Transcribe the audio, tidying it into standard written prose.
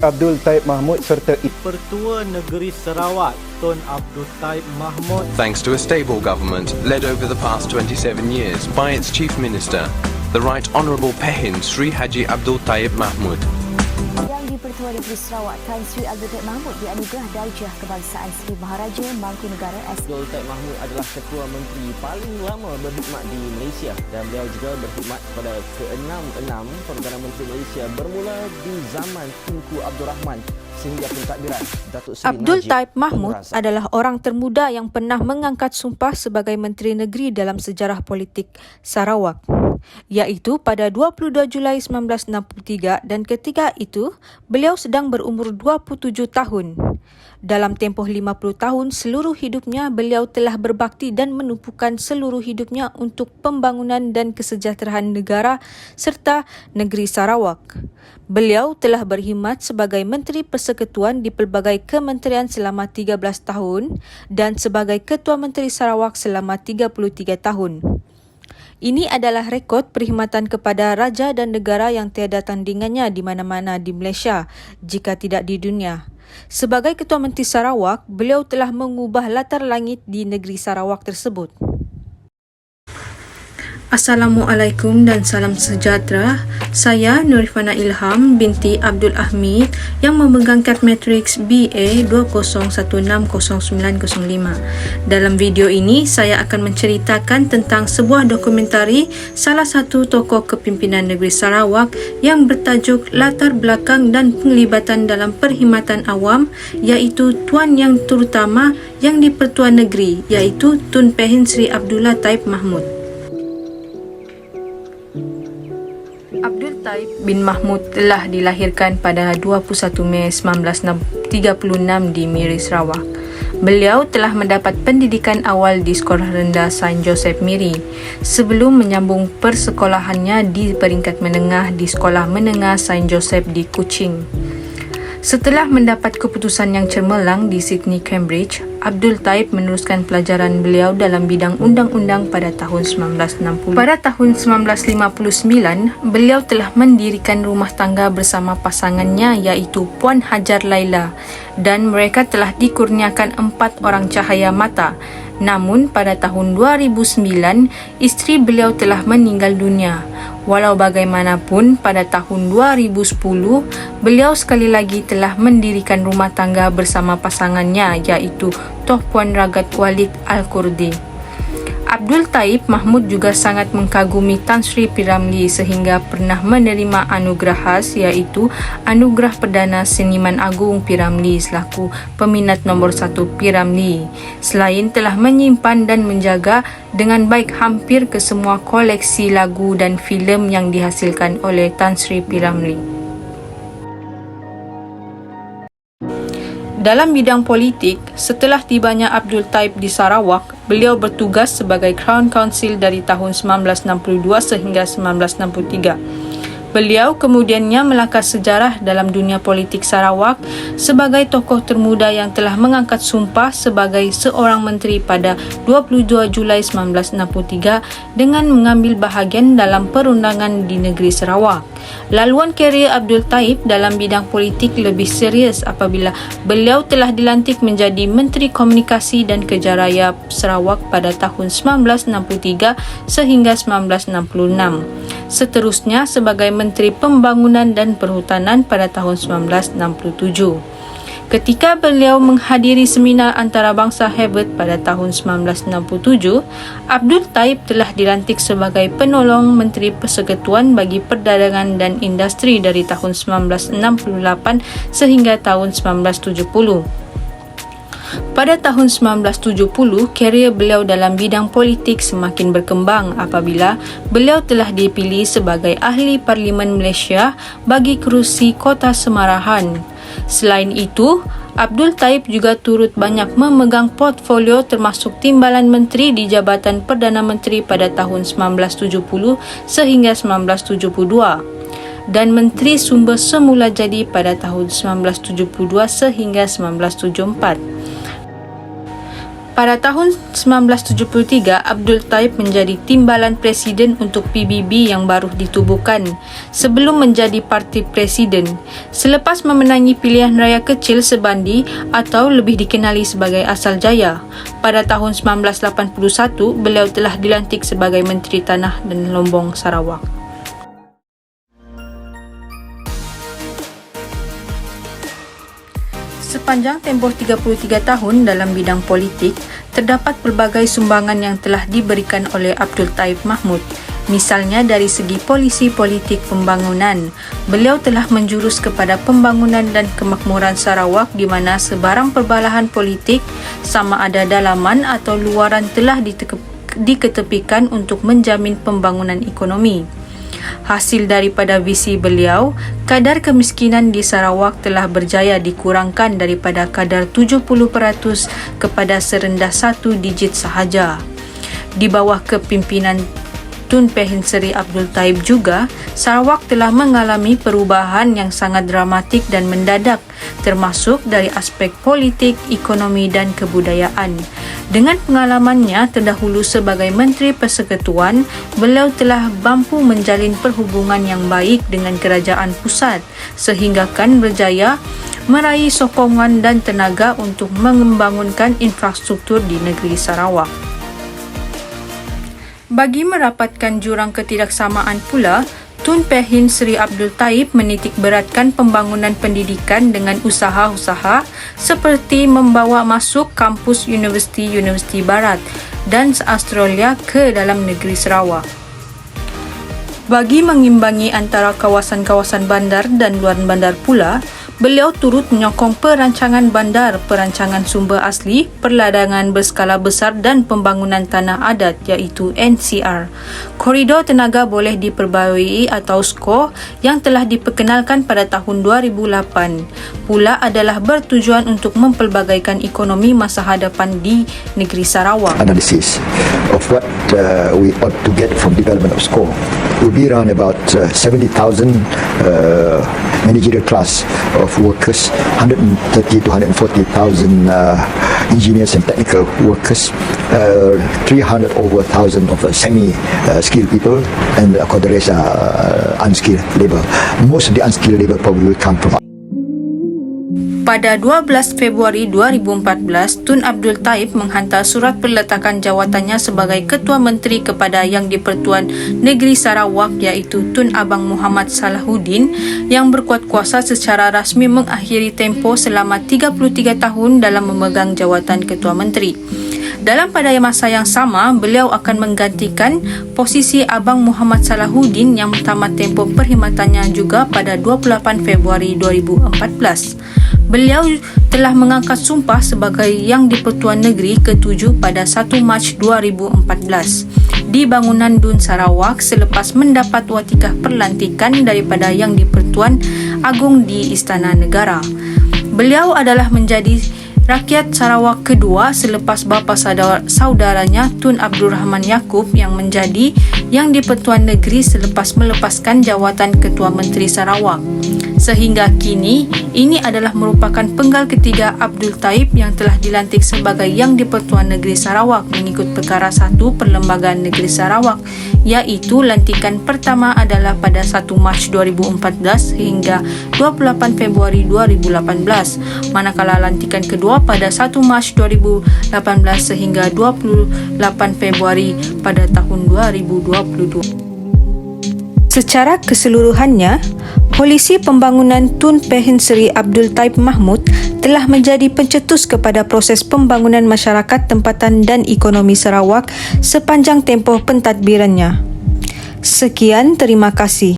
Abdul Taib Mahmud serta Pertua Negeri Sarawak Tun Abdul Taib Mahmud. Thanks to a stable government led over the past 27 years by its Chief Minister, the Right Honourable Pehin Sri Haji Abdul Taib Mahmud. Yang di-Pertua Negeri Sarawak, Tan Sri Abdul Taib Mahmud dianugerah Darjah Kebangsaan Sri Maharaja Mangkunegara SK. Abdul Taib Mahmud adalah Ketua Menteri paling lama berkhidmat di Malaysia dan beliau juga berkhidmat pada ke-6 Perdana Menteri Malaysia bermula di zaman Tunku Abdul Rahman sehingga pentadbiran Datuk Seri Abdul Najib Taib Mahmud Razak. adalah orang termuda yang pernah mengangkat sumpah sebagai Menteri Negeri dalam sejarah politik Sarawak, iaitu pada 22 Julai 1963 dan ketika itu beliau sedang berumur 27 tahun. Dalam tempoh 50 tahun seluruh hidupnya beliau telah berbakti dan menumpukan seluruh hidupnya untuk pembangunan dan kesejahteraan negara serta negeri Sarawak. Beliau telah berkhidmat sebagai Menteri Persekutuan di pelbagai kementerian selama 13 tahun dan sebagai Ketua Menteri Sarawak selama 33 tahun. Ini adalah rekod perkhidmatan kepada raja dan negara yang tiada tandingannya di mana-mana di Malaysia, jika tidak di dunia. Sebagai Ketua Menteri Sarawak, beliau telah mengubah latar langit di negeri Sarawak tersebut. Assalamualaikum dan salam sejahtera. Saya Nurifana Ilham binti Abdul Ahmid yang memegang kad matriks BA 20160905. Dalam video ini saya akan menceritakan tentang sebuah dokumentari salah satu tokoh kepimpinan negeri Sarawak yang bertajuk Latar Belakang dan Penglibatan dalam Perkhidmatan Awam, iaitu Tuan Yang Terutama yang di-Pertua Negeri, iaitu Tun Pehin Sri Abdullah Taib Mahmud. Abdul Taib bin Mahmud telah dilahirkan pada 21 Mei 1936 di Miri, Sarawak. Beliau telah mendapat pendidikan awal di Sekolah Rendah Saint Joseph Miri sebelum menyambung persekolahannya di peringkat menengah di Sekolah Menengah Saint Joseph di Kuching. Setelah mendapat keputusan yang cemerlang di Sydney, Cambridge, Abdul Taib meneruskan pelajaran beliau dalam bidang undang-undang pada tahun 1960. Pada tahun 1959, beliau telah mendirikan rumah tangga bersama pasangannya iaitu Puan Hajar Laila dan mereka telah dikurniakan 4 orang cahaya mata. Namun pada tahun 2009, isteri beliau telah meninggal dunia. Walau bagaimanapun, pada tahun 2010, beliau sekali lagi telah mendirikan rumah tangga bersama pasangannya iaitu Toh Puan Ragat Walid Al-Kurdi. Abdul Taib Mahmud juga sangat mengagumi Tan Sri P. Ramlee sehingga pernah menerima anugerah khas iaitu Anugerah Perdana Seniman Agung P. Ramlee selaku peminat nombor 1 P. Ramlee. Selain telah menyimpan dan menjaga dengan baik hampir ke semua koleksi lagu dan filem yang dihasilkan oleh Tan Sri P. Ramlee. Dalam bidang politik, setelah tibanya Abdul Taib di Sarawak, beliau bertugas sebagai Crown Counsel dari tahun 1962 sehingga 1963. Beliau kemudiannya melangkah sejarah dalam dunia politik Sarawak sebagai tokoh termuda yang telah mengangkat sumpah sebagai seorang menteri pada 22 Julai 1963 dengan mengambil bahagian dalam perundangan di negeri Sarawak. Laluan karier Abdul Taib dalam bidang politik lebih serius apabila beliau telah dilantik menjadi Menteri Komunikasi dan Kejaraya Sarawak pada tahun 1963 sehingga 1966. Seterusnya sebagai Menteri Pembangunan dan Perhutanan pada tahun 1967. Ketika beliau menghadiri seminar antarabangsa Harvard pada tahun 1967, Abdul Taib telah dilantik sebagai penolong Menteri Persekutuan bagi Perdagangan dan Industri dari tahun 1968 sehingga tahun 1970. Pada tahun 1970, karier beliau dalam bidang politik semakin berkembang apabila beliau telah dipilih sebagai Ahli Parlimen Malaysia bagi kerusi Kota Semarahan. Selain itu, Abdul Taib juga turut banyak memegang portfolio termasuk timbalan menteri di Jabatan Perdana Menteri pada tahun 1970 sehingga 1972 dan Menteri Sumber Semula Jadi pada tahun 1972 sehingga 1974. Pada tahun 1973, Abdul Taib menjadi timbalan presiden untuk PBB yang baru ditubuhkan sebelum menjadi parti presiden. Selepas memenangi pilihan raya kecil Sebandi atau lebih dikenali sebagai Asal Jaya, pada tahun 1981 beliau telah dilantik sebagai Menteri Tanah dan Lombong Sarawak. Sepanjang tempoh 33 tahun dalam bidang politik, terdapat pelbagai sumbangan yang telah diberikan oleh Abdul Taib Mahmud. Misalnya dari segi polisi politik pembangunan, beliau telah menjurus kepada pembangunan dan kemakmuran Sarawak di mana sebarang perbalahan politik, sama ada dalaman atau luaran, telah diketepikan untuk menjamin pembangunan ekonomi. Hasil daripada visi beliau, kadar kemiskinan di Sarawak telah berjaya dikurangkan daripada kadar 70% kepada serendah 1 digit sahaja. Di bawah kepimpinan Tun Pehin Seri Abdul Taib juga, Sarawak telah mengalami perubahan yang sangat dramatik dan mendadak, termasuk dari aspek politik, ekonomi dan kebudayaan. Dengan pengalamannya terdahulu sebagai Menteri Persekutuan, beliau telah mampu menjalin perhubungan yang baik dengan kerajaan pusat sehinggakan berjaya meraih sokongan dan tenaga untuk membangunkan infrastruktur di negeri Sarawak. Bagi merapatkan jurang ketidaksamaan pula, Tun Pehin Seri Abdul Taib menitik beratkan pembangunan pendidikan dengan usaha-usaha seperti membawa masuk kampus universiti-universiti barat dan Australia ke dalam negeri Sarawak. Bagi mengimbangi antara kawasan-kawasan bandar dan luar bandar pula, beliau turut menyokong perancangan bandar, perancangan sumber asli, perladangan berskala besar dan pembangunan tanah adat iaitu NCR. Koridor tenaga boleh diperbarui atau SCORE yang telah diperkenalkan pada tahun 2008 pula adalah bertujuan untuk mempelbagaikan ekonomi masa hadapan di negeri Sarawak. Analysis of what we ought to get from development of SCORE will be around about 70,000 managerial class of workers, 130 to 140,000 engineers and technical workers, 300 over 1,000 of semi-skilled people, and the rest are unskilled labor. Most of the unskilled labor probably will come from. Pada 12 Februari 2014, Tun Abdul Taib menghantar surat peletakan jawatannya sebagai Ketua Menteri kepada Yang di-Pertuan Negeri Sarawak iaitu Tun Abang Muhammad Salahuddin yang berkuat kuasa secara rasmi mengakhiri tempoh selama 33 tahun dalam memegang jawatan Ketua Menteri. Dalam pada masa yang sama, beliau akan menggantikan posisi Abang Muhammad Salahuddin yang tamat tempoh perkhidmatannya juga pada 28 Februari 2014. Beliau telah mengangkat sumpah sebagai Yang di-Pertuan Negeri ke-7 pada 1 Mac 2014 di bangunan Dun Sarawak selepas mendapat watikah perlantikan daripada Yang di-Pertuan Agung di Istana Negara. Beliau adalah menjadi rakyat Sarawak kedua selepas bapa saudaranya Tun Abdul Rahman Yaakob yang menjadi Yang di-Pertuan Negeri selepas melepaskan jawatan Ketua Menteri Sarawak. Sehingga kini, ini adalah merupakan penggal ketiga Abdul Taib yang telah dilantik sebagai Yang di-Pertuan Negeri Sarawak mengikut Perkara 1 Perlembagaan Negeri Sarawak, iaitu lantikan pertama adalah pada 1 Mac 2014 hingga 28 Februari 2018, manakala lantikan kedua pada 1 Mac 2018 sehingga 28 Februari pada tahun 2022. Secara keseluruhannya, Polisi Pembangunan Tun Pehin Seri Abdul Taib Mahmud telah menjadi pencetus kepada proses pembangunan masyarakat tempatan dan ekonomi Sarawak sepanjang tempoh pentadbirannya. Sekian, terima kasih.